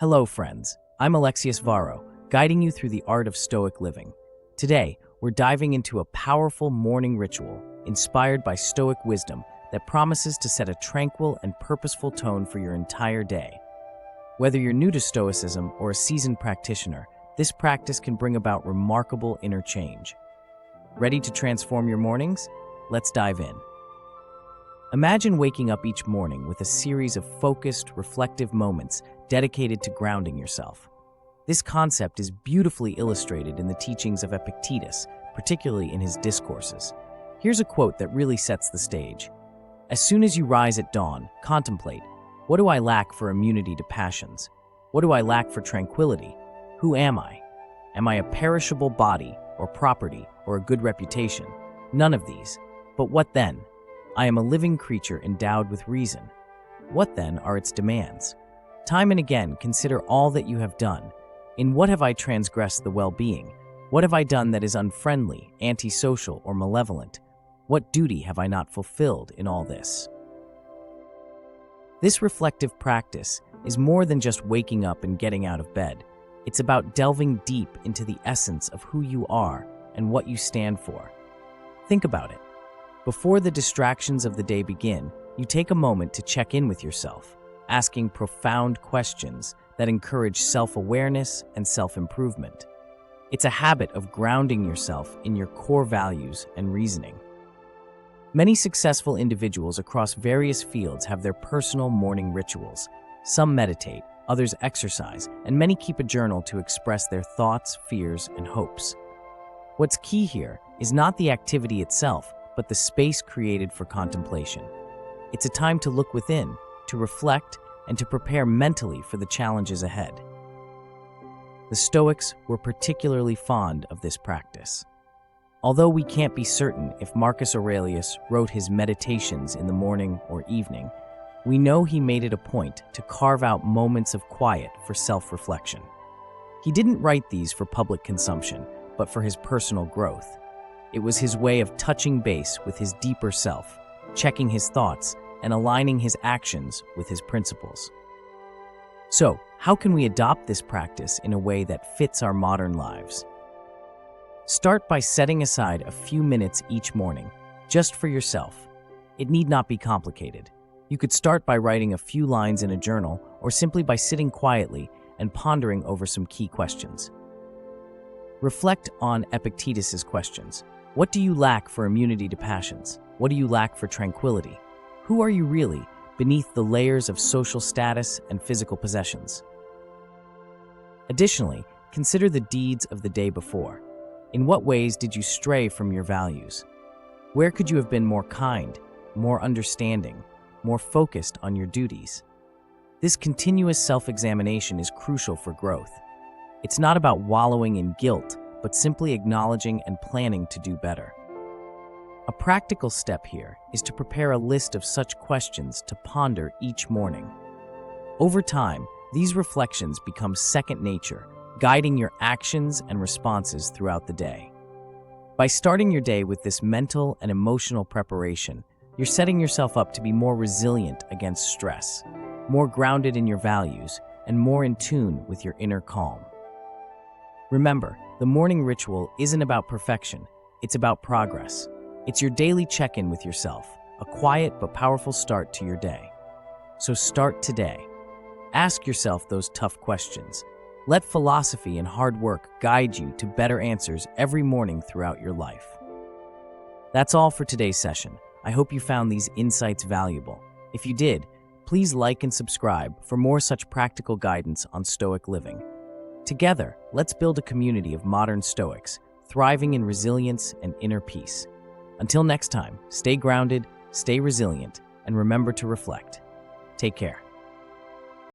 Hello, friends. I'm Alexius Varro, guiding you through the art of Stoic living. Today, we're diving into a powerful morning ritual inspired by Stoic wisdom that promises to set a tranquil and purposeful tone for your entire day. Whether you're new to Stoicism or a seasoned practitioner, this practice can bring about remarkable inner change. Ready to transform your mornings? Let's dive in. Imagine waking up each morning with a series of focused, reflective moments dedicated to grounding yourself. This concept is beautifully illustrated in the teachings of Epictetus, particularly in his discourses. Here's a quote that really sets the stage. "As soon as you rise at dawn, contemplate, what do I lack for immunity to passions? What do I lack for tranquility? Who am I? Am I a perishable body or property or a good reputation? None of these. But what then? I am a living creature endowed with reason. What then are its demands? Time and again consider all that you have done. In what have I transgressed the well-being? What have I done that is unfriendly, antisocial, or malevolent? What duty have I not fulfilled in all this?" This reflective practice is more than just waking up and getting out of bed. It's about delving deep into the essence of who you are and what you stand for. Think about it. Before the distractions of the day begin, you take a moment to check in with yourself, asking profound questions that encourage self-awareness and self-improvement. It's a habit of grounding yourself in your core values and reasoning. Many successful individuals across various fields have their personal morning rituals. Some meditate, others exercise, and many keep a journal to express their thoughts, fears, and hopes. What's key here is not the activity itself, but the space created for contemplation. It's a time to look within, to reflect, and to prepare mentally for the challenges ahead. The Stoics were particularly fond of this practice. Although we can't be certain if Marcus Aurelius wrote his meditations in the morning or evening, we know he made it a point to carve out moments of quiet for self-reflection. He didn't write these for public consumption, but for his personal growth. It was his way of touching base with his deeper self, checking his thoughts, and aligning his actions with his principles. So, how can we adopt this practice in a way that fits our modern lives? Start by setting aside a few minutes each morning, just for yourself. It need not be complicated. You could start by writing a few lines in a journal, or simply by sitting quietly and pondering over some key questions. Reflect on Epictetus's questions. What do you lack for immunity to passions? What do you lack for tranquility? Who are you really beneath the layers of social status and physical possessions? Additionally, consider the deeds of the day before. In what ways did you stray from your values? Where could you have been more kind, more understanding, more focused on your duties? This continuous self-examination is crucial for growth. It's not about wallowing in guilt, but simply acknowledging and planning to do better. A practical step here is to prepare a list of such questions to ponder each morning. Over time, these reflections become second nature, guiding your actions and responses throughout the day. By starting your day with this mental and emotional preparation, you're setting yourself up to be more resilient against stress, more grounded in your values, and more in tune with your inner calm. Remember, the morning ritual isn't about perfection, it's about progress. It's your daily check-in with yourself, a quiet but powerful start to your day. So start today. Ask yourself those tough questions. Let philosophy and hard work guide you to better answers every morning throughout your life. That's all for today's session. I hope you found these insights valuable. If you did, please like and subscribe for more such practical guidance on Stoic living. Together, let's build a community of modern Stoics, thriving in resilience and inner peace. Until next time, stay grounded, stay resilient, and remember to reflect. Take care.